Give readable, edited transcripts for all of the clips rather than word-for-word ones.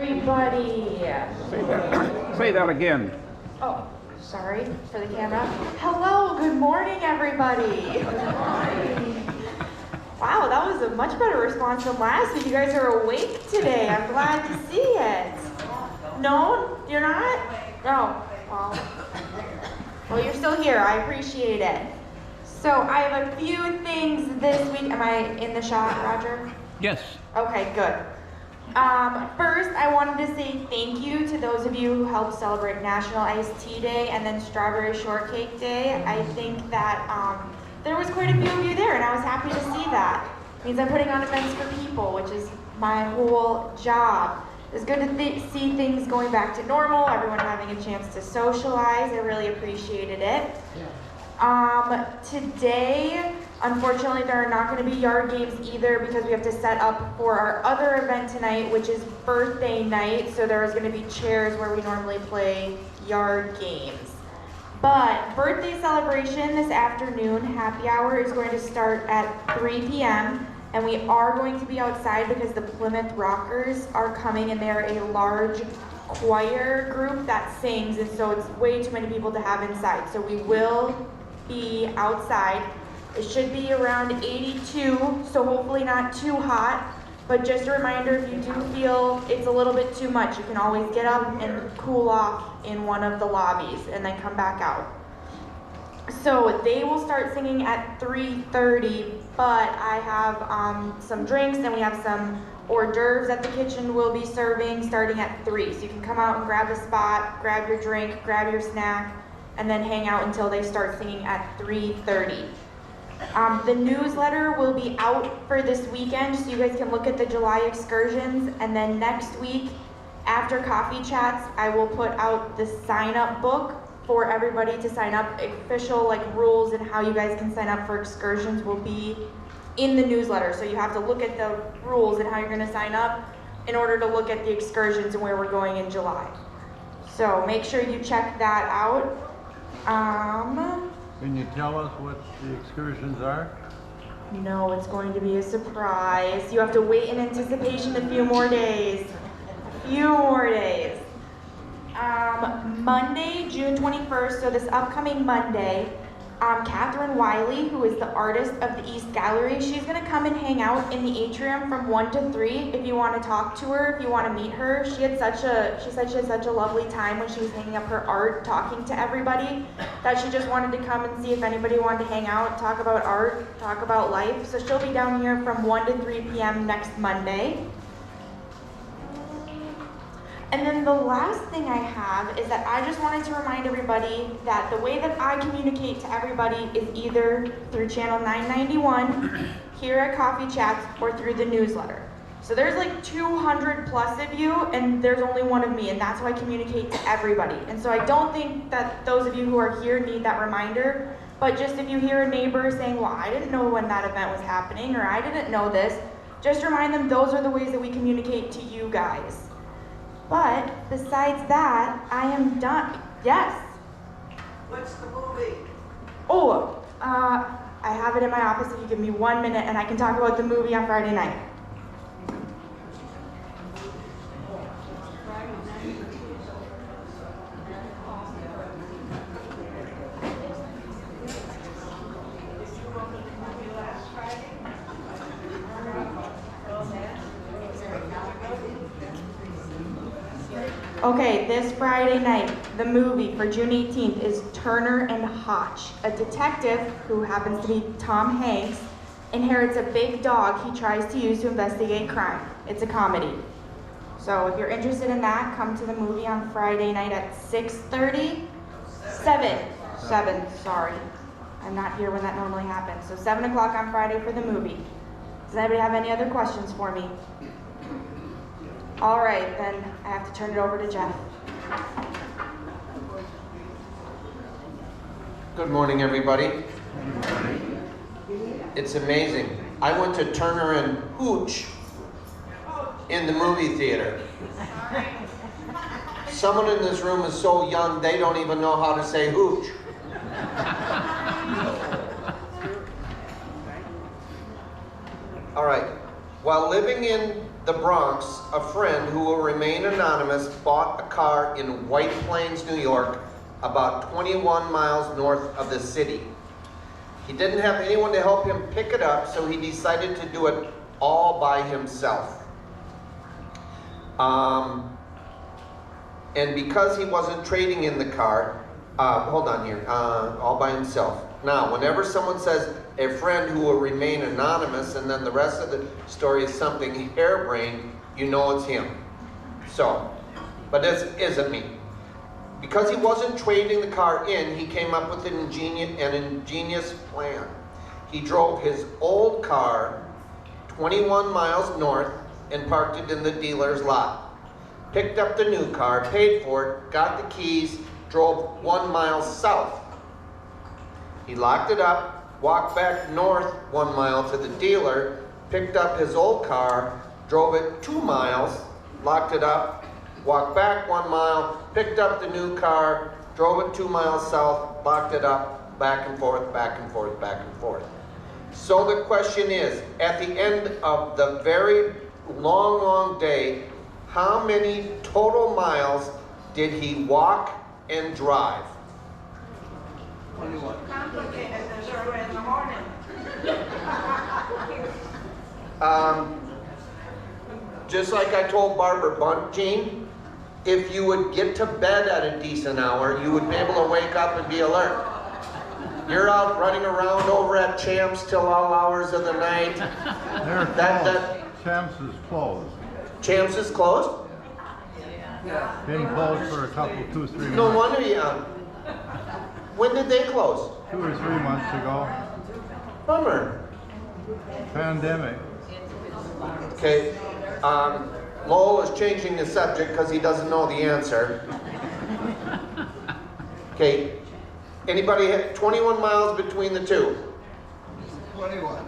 Everybody. Say that again. Oh, sorry for the camera. Hello, good morning, everybody. Good morning. Wow, that was a much better response than last week. You guys are awake today. I'm glad to see it. No, you're not? No. Well, you're still here. I appreciate it. So I have a few things this week. Am I in the shot, Roger? Yes. Okay, good. First, I wanted to say thank you to those of you who helped celebrate National Iced Tea Day and then Strawberry Shortcake Day. I think that there was quite a few of you there, and I was happy to see that. It means I'm putting on events for people, which is my whole job. It's good to see things going back to normal, everyone having a chance to socialize. I really appreciated it. Today, unfortunately, there are not going to be yard games either because we have to set up for our other event tonight, which is birthday night. So there is going to be chairs where we normally play yard games. But birthday celebration this afternoon, happy hour, is going to start at 3 p.m. And we are going to be outside because the Plymouth Rockers are coming, and they're a large choir group that sings, and so it's way too many people to have inside. So we will be outside. It should be around 82, so hopefully not too hot. But just a reminder, if you do feel it's a little bit too much, you can always get up and cool off in one of the lobbies and then come back out. So they will start singing at 3:30, but I have some drinks and we have some hors d'oeuvres that the kitchen will be serving starting at 3. So you can come out and grab a spot, grab your drink, grab your snack, and then hang out until they start singing at 3:30. The newsletter will be out for this weekend, so you guys can look at the July excursions, and then next week, after Coffee Chats, I will put out the sign-up book for everybody to sign up. Official rules and how you guys can sign up for excursions will be in the newsletter, so you have to look at the rules and how you're going to sign up in order to look at the excursions and where we're going in July. So make sure you check that out. Can you tell us what the excursions are? No, it's going to be a surprise. You have to wait in anticipation a few more days. Monday, June 21st, so this upcoming Monday, Catherine Wiley, who is the artist of the East Gallery, she's going to come and hang out in the atrium from 1 to 3 if you want to talk to her, if you want to meet her. She said she had such a lovely time when she was hanging up her art, talking to everybody, that she just wanted to come and see if anybody wanted to hang out, talk about art, talk about life. So she'll be down here from 1 to 3 p.m. next Monday. And then the last thing I have is that I just wanted to remind everybody that the way that I communicate to everybody is either through channel 991 here at Coffee Chats or through the newsletter. So there's 200 plus of you, and there's only one of me, and that's how I communicate to everybody. And so I don't think that those of you who are here need that reminder, but just if you hear a neighbor saying, well, I didn't know when that event was happening, or I didn't know this, just remind them those are the ways that we communicate to you guys. But besides that, I am done. Yes? What's the movie? Oh, I have it in my office if you give me 1 minute, and I can talk about the movie on Friday night. Okay, this Friday night, the movie for June 18th is Turner and Hotch. A detective, who happens to be Tom Hanks, inherits a big dog he tries to use to investigate crime. It's a comedy. So if you're interested in that, come to the movie on Friday night at 6:30? 7, sorry. I'm not here when that normally happens. So 7 o'clock on Friday for the movie. Does anybody have any other questions for me? All right, then I have to turn it over to Jeff. Good morning, everybody. It's amazing. I went to Turner and Hooch in the movie theater. Someone in this room is so young, they don't even know how to say hooch. All right. While living in the Bronx, a friend who will remain anonymous bought a car in White Plains, New York, about 21 miles north of the city. He didn't have anyone to help him pick it up, so he decided to do it all by himself. And because he wasn't trading in the car, all by himself. Now, whenever someone says a friend who will remain anonymous, and then the rest of the story is something harebrained, you know it's him. So, but this isn't me. Because he wasn't trading the car in, he came up with an ingenious plan. He drove his old car 21 miles north and parked it in the dealer's lot. Picked up the new car, paid for it, got the keys, drove 1 mile south. He locked it up, walked back north 1 mile to the dealer, picked up his old car, drove it 2 miles, locked it up, walked back 1 mile, picked up the new car, drove it 2 miles south, locked it up, back and forth, back and forth, back and forth. So the question is, at the end of the very long, long day, how many total miles did he walk and drive? 21. Complicated, there's early in the morning. Just like I told Barbara Bunt, Gene, if you would get to bed at a decent hour, you would be able to wake up and be alert. You're out running around over at Champs till all hours of the night. They're closed. Champs is closed. Champs is closed? Been closed for a couple, 2 or 3 months. No wonder you. When did they close? 2 or 3 months ago. Bummer. Pandemic. Okay. Lowell is changing the subject because he doesn't know the answer. Okay. Anybody have 21 miles between the two? 21.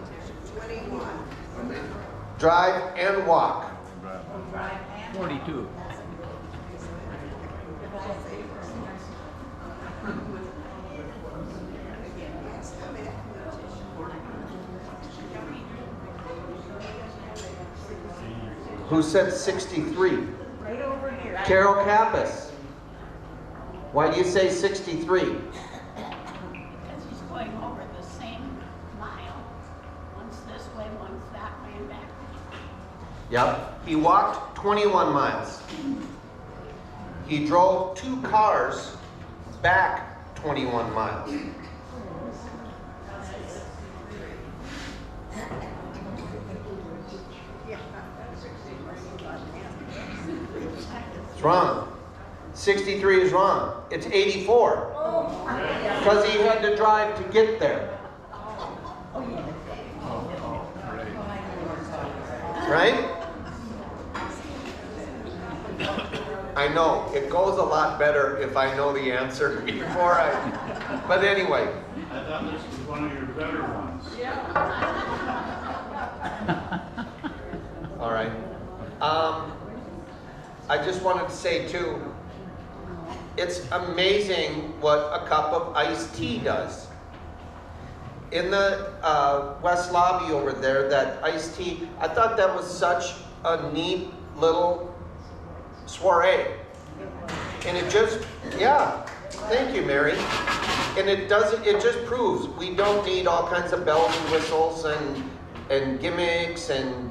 Drive and walk. 42. Who said 63? Right over here. Carol Kappas. Why do you say 63? Because he's going over the same mile. Once this way, once that way, and back. Yep. He walked 21 miles. He drove 2 cars back 21 miles. It's wrong. 63 is wrong. It's 84. Because he had to drive to get there. Right? I know, it goes a lot better if I know the answer before I... But anyway. I thought this was one of your better ones. All right. I just wanted to say too, it's amazing what a cup of iced tea does. In the West Lobby over there, that iced tea, I thought that was such a neat little soiree. And it just, yeah, thank you, Mary. And it just proves we don't need all kinds of bells and whistles and gimmicks and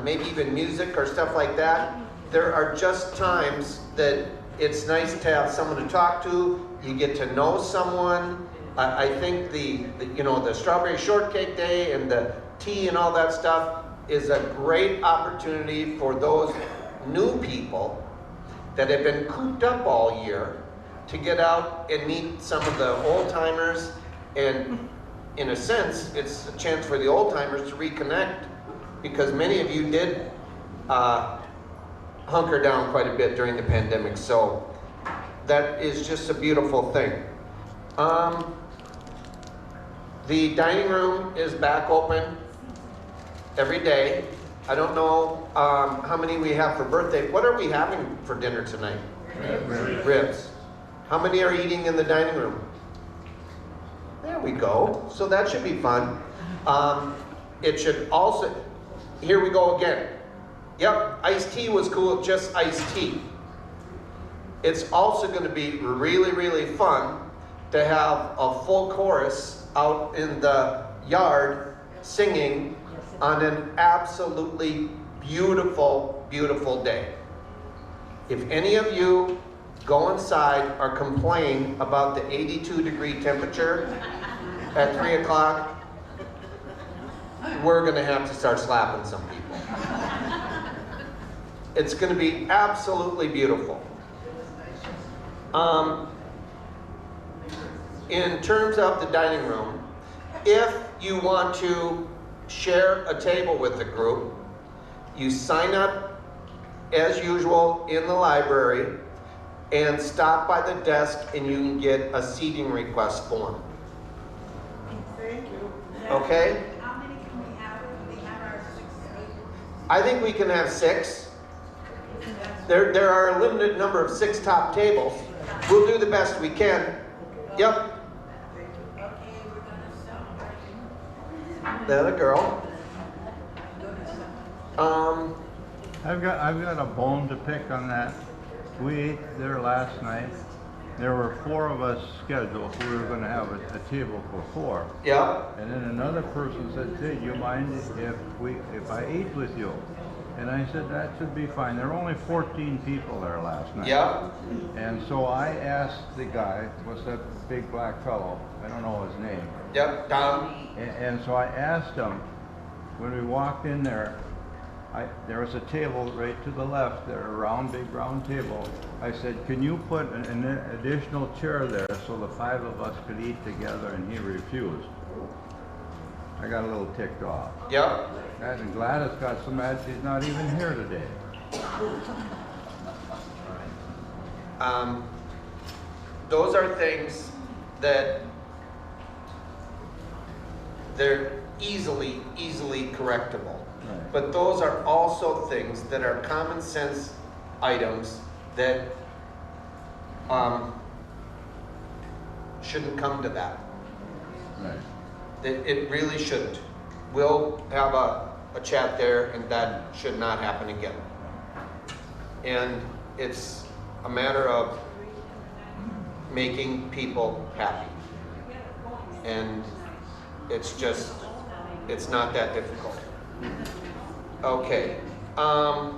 maybe even music or stuff like that. There are just times that it's nice to have someone to talk to. You get to know someone. I think the strawberry shortcake day and the tea and all that stuff is a great opportunity for those new people that have been cooped up all year to get out and meet some of the old timers. And in a sense, it's a chance for the old timers to reconnect, because many of you did hunker down quite a bit during the pandemic. So that is just a beautiful thing. The dining room is back open every day. I don't know how many we have for birthday. What are we having for dinner tonight? Ribs. How many are eating in the dining room? There we go. So that should be fun. It should also, here we go again. Yep, iced tea was cool, just iced tea. It's also going to be really, really fun to have a full chorus out in the yard singing on an absolutely beautiful, beautiful day. If any of you go inside or complain about the 82-degree temperature at 3 o'clock, we're going to have to start slapping some people. It's going to be absolutely beautiful. In terms of the dining room, if you want to share a table with the group, you sign up as usual in the library and stop by the desk and you can get a seating request form. Thank you. Okay? How many can we have? Can we have our 6 tables? I think we can have 6. There are a limited number of 6 top tables. We'll do the best we can. Yep. Okay, we're gonna celebrate. That a girl. I've got a bone to pick on that. We ate there last night. There were 4 of us scheduled. We were going to have a table for 4. Yep. And then another person said, "Hey, do you mind if I ate with you?" And I said, "That should be fine." There were only 14 people there last night. Yep. And so I asked the guy, what's that big black fellow? I don't know his name. Yep. Tom. And so I asked him, when we walked in there, there was a table right to the left there, a big round table. I said, "Can you put an additional chair there so the 5 of us could eat together?" And he refused. I got a little ticked off. Yep. And Gladys got so mad she's not even here today. Those are things that they're easily correctable. Right. But those are also things that are common sense items that shouldn't come to that. Right. It really shouldn't. We'll have a chat there, and that should not happen again. And it's a matter of making people happy. And it's not that difficult. Okay. How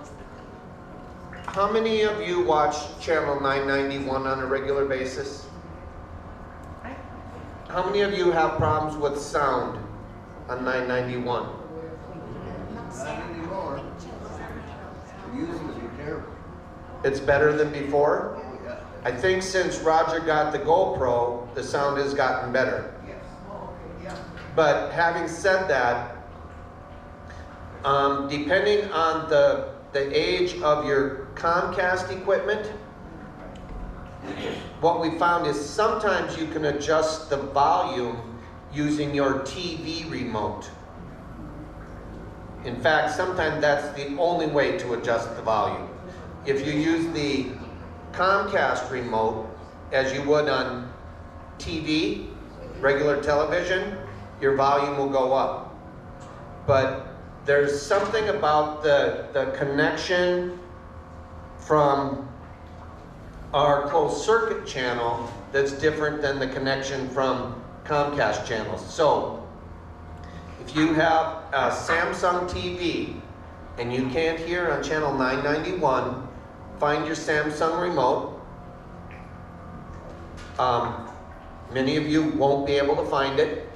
many of you watch Channel 991 on a regular basis? How many of you have problems with sound on 991? Not anymore. It used to be terrible. It's better than before? Yeah. I think since Roger got the GoPro, the sound has gotten better. Yes. But having said that, depending on the age of your Comcast equipment, what we found is sometimes you can adjust the volume using your TV remote. In fact, sometimes that's the only way to adjust the volume. If you use the Comcast remote, as you would on TV, regular television, your volume will go up. But there's something about the connection from our closed circuit channel that's different than the connection from Comcast channels. So if you have a Samsung TV and you can't hear on channel 991, find your Samsung remote. Many of you won't be able to find it.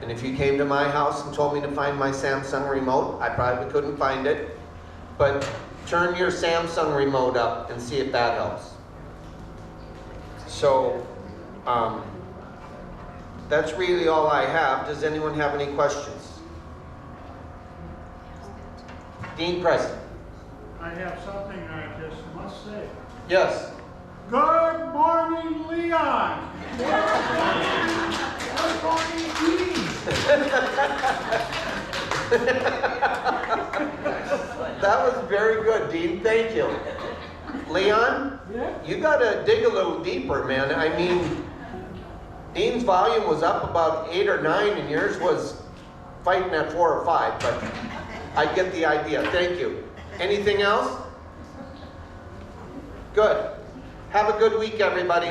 And if you came to my house and told me to find my Samsung remote, I probably couldn't find it. But turn your Samsung remote up and see if that helps. So, that's really all I have. Does anyone have any questions? Dean Preston. I have something I just must say. Yes. Good morning, Leon. Good morning, Dean. That was very good, Dean. Thank you. Leon? Yeah? You gotta dig a little deeper, man. I mean, Dean's volume was up about 8 or 9 and yours was fighting at 4 or 5, but I get the idea. Thank you. Anything else? Good. Have a good week, everybody.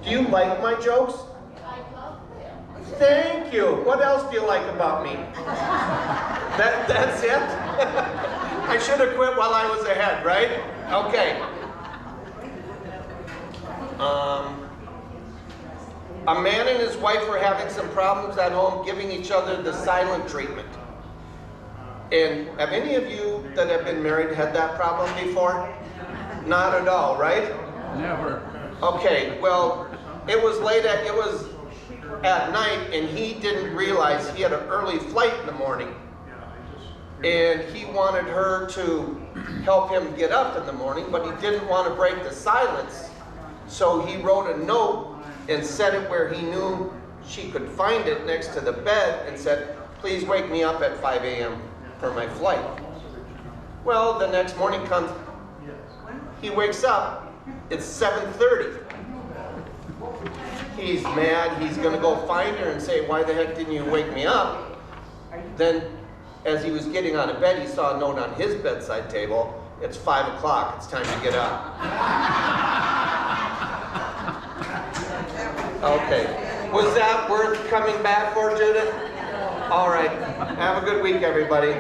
Do you like my jokes? Thank you. What else do you like about me? That's it? I should have quit while I was ahead, right? Okay. A man and his wife were having some problems at home, giving each other the silent treatment. And have any of you that have been married had that problem before? Not at all, right? Never. Okay, well, it was at night, and he didn't realize he had an early flight in the morning. And he wanted her to help him get up in the morning, but he didn't want to break the silence. So he wrote a note and set it where he knew she could find it next to the bed and said, please wake me up at 5 a.m. for my flight. Well, the next morning comes, he wakes up, it's 7:30. He's mad, he's gonna go find her and say, why the heck didn't you wake me up? Then, as he was getting out of bed, he saw a note on his bedside table, it's 5 o'clock, it's time to get up. Okay, was that worth coming back for, Judith? All right, have a good week, everybody.